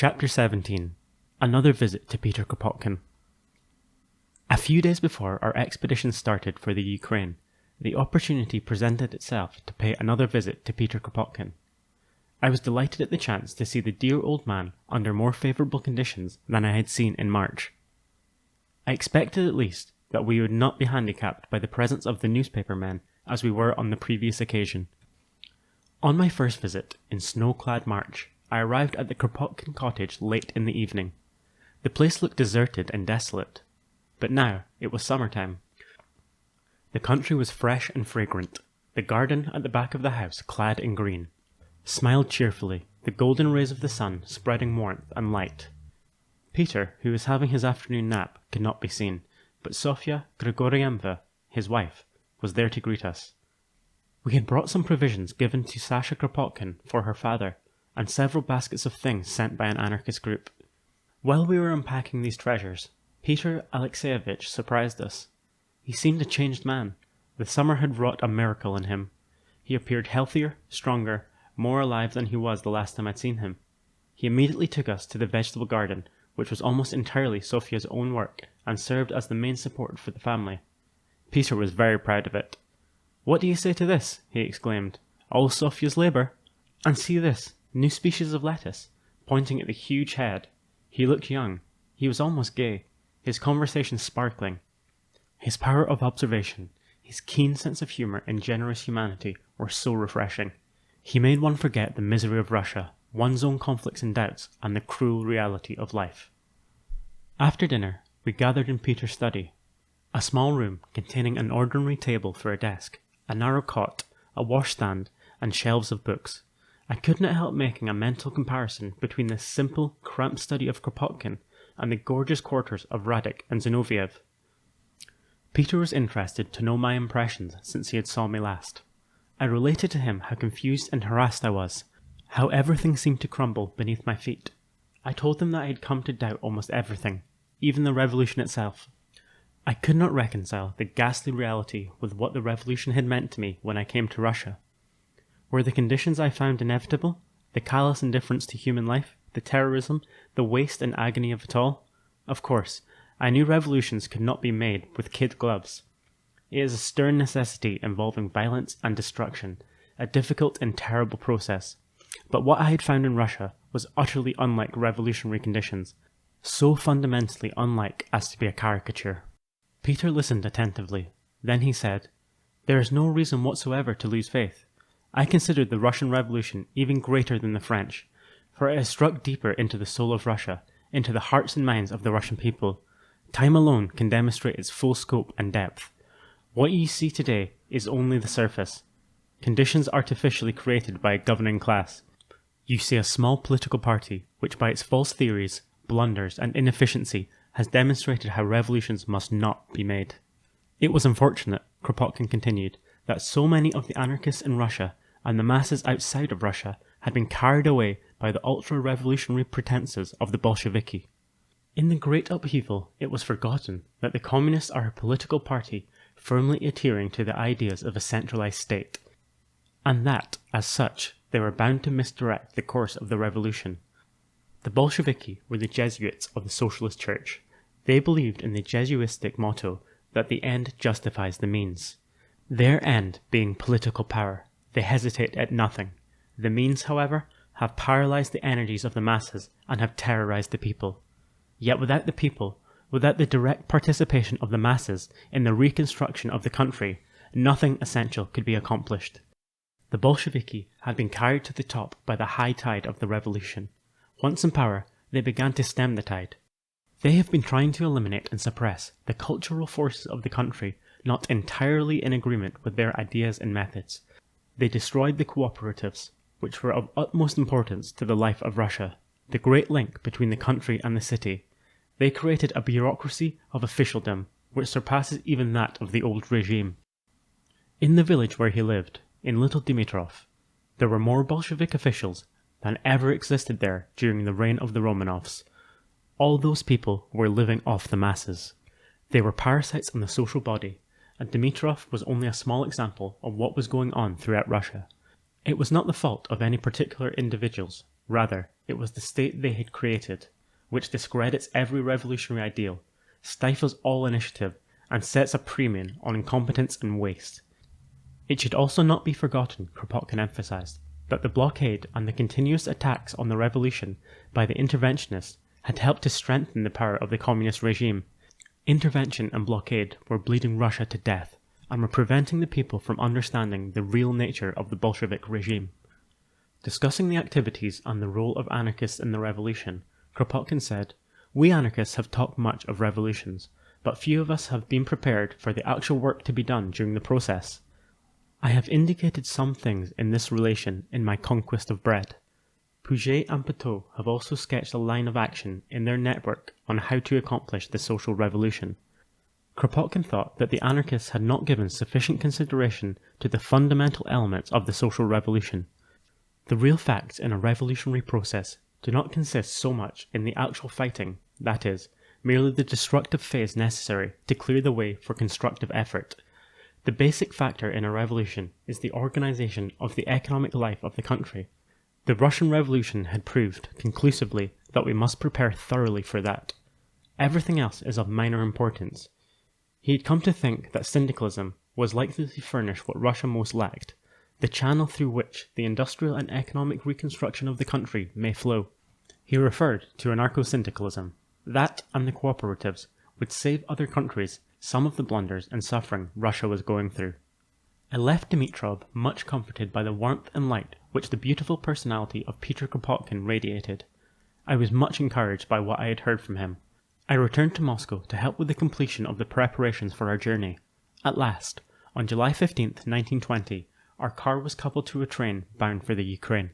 Chapter 17. Another visit to Peter Kropotkin. A few days before our expedition started for the Ukraine, the opportunity presented itself to pay another visit to Peter Kropotkin. I was delighted at the chance to see the dear old man under more favourable conditions than I had seen in March. I expected at least that we would not be handicapped by the presence of the newspaper men as we were on the previous occasion. On my first visit, in snow-clad March, I arrived at the Kropotkin cottage late in the evening. The place looked deserted and desolate, but now it was summertime. The country was fresh and fragrant, the garden at the back of the house clad in green, smiled cheerfully, the golden rays of the sun spreading warmth and light. Peter, who was having his afternoon nap, could not be seen, but Sofya Grigorievna, his wife, was there to greet us. We had brought some provisions given to Sasha Kropotkin for her father, and several baskets of things sent by an anarchist group. While we were unpacking these treasures, Peter Alexeyevich surprised us. He seemed a changed man. The summer had wrought a miracle in him. He appeared healthier, stronger, more alive than he was the last time I'd seen him. He immediately took us to the vegetable garden, which was almost entirely Sofya's own work and served as the main support for the family. Peter was very proud of it. "What do you say to this?" he exclaimed. "All Sofya's labour. And see this, new species of lettuce," pointing at the huge head. He looked young. He was almost gay, his conversation sparkling. His power of observation, his keen sense of humour and generous humanity were so refreshing. He made one forget the misery of Russia, one's own conflicts and doubts, and the cruel reality of life. After dinner, we gathered in Peter's study, a small room containing an ordinary table for a desk, a narrow cot, a washstand, and shelves of books. I could not help making a mental comparison between this simple, cramped study of Kropotkin and the gorgeous quarters of Radek and Zinoviev. Peter was interested to know my impressions since he had saw me last. I related to him how confused and harassed I was, how everything seemed to crumble beneath my feet. I told him that I had come to doubt almost everything, even the revolution itself. I could not reconcile the ghastly reality with what the revolution had meant to me when I came to Russia. Were the conditions I found inevitable, the callous indifference to human life, the terrorism, the waste and agony of it all? Of course, I knew revolutions could not be made with kid gloves. It is a stern necessity involving violence and destruction, a difficult and terrible process. But what I had found in Russia was utterly unlike revolutionary conditions, so fundamentally unlike as to be a caricature. Peter listened attentively. Then he said, "There is no reason whatsoever to lose faith. I consider the Russian Revolution even greater than the French, for it has struck deeper into the soul of Russia, into the hearts and minds of the Russian people. Time alone can demonstrate its full scope and depth. What you see today is only the surface, conditions artificially created by a governing class. You see a small political party which by its false theories, blunders and inefficiency has demonstrated how revolutions must not be made." It was unfortunate, Kropotkin continued, that so many of the anarchists in Russia and the masses outside of Russia had been carried away by the ultra-revolutionary pretenses of the Bolsheviki. In the great upheaval, it was forgotten that the communists are a political party firmly adhering to the ideas of a centralized state, and that, as such, they were bound to misdirect the course of the revolution. The Bolsheviki were the Jesuits of the Socialist Church. They believed in the Jesuitic motto that the end justifies the means. Their end being political power, they hesitate at nothing. The means, however, have paralyzed the energies of the masses and have terrorized the people. Yet without the people, without the direct participation of the masses in the reconstruction of the country, nothing essential could be accomplished. The Bolsheviki had been carried to the top by the high tide of the revolution. Once in power, they began to stem the tide. They have been trying to eliminate and suppress the cultural forces of the country not entirely in agreement with their ideas and methods. They destroyed the cooperatives, which were of utmost importance to the life of Russia, the great link between the country and the city. They created a bureaucracy of officialdom which surpasses even that of the old regime. In the village where he lived, in Little Dimitrov, there were more Bolshevik officials than ever existed there during the reign of the Romanovs. All those people were living off the masses. They were parasites on the social body, and Dimitrov was only a small example of what was going on throughout Russia. It was not the fault of any particular individuals, rather, It was the state they had created, which discredits every revolutionary ideal, stifles all initiative, and sets a premium on incompetence and waste. It should also not be forgotten, Kropotkin emphasized, that the blockade and the continuous attacks on the revolution by the interventionists had helped to strengthen the power of the communist regime. Intervention and blockade were bleeding Russia to death, and were preventing the people from understanding the real nature of the Bolshevik regime. Discussing the activities and the role of anarchists in the revolution, Kropotkin said, "We anarchists have talked much of revolutions, but few of us have been prepared for the actual work to be done during the process. I have indicated some things in this relation in my Conquest of Bread. Puget and Pateau have also sketched a line of action in their network on how to accomplish the social revolution." Kropotkin thought that the anarchists had not given sufficient consideration to the fundamental elements of the social revolution. The real facts in a revolutionary process do not consist so much in the actual fighting, that is, merely the destructive phase necessary to clear the way for constructive effort. The basic factor in a revolution is the organization of the economic life of the country. The Russian Revolution had proved conclusively that we must prepare thoroughly for that. Everything else is of minor importance. He had come to think that syndicalism was likely to furnish what Russia most lacked, the channel through which the industrial and economic reconstruction of the country may flow. He referred to anarcho-syndicalism. That and the cooperatives would save other countries some of the blunders and suffering Russia was going through. I left Dimitrov much comforted by the warmth and light which the beautiful personality of Peter Kropotkin radiated. I was much encouraged by what I had heard from him. I returned to Moscow to help with the completion of the preparations for our journey. At last, on July 15, 1920, our car was coupled to a train bound for the Ukraine.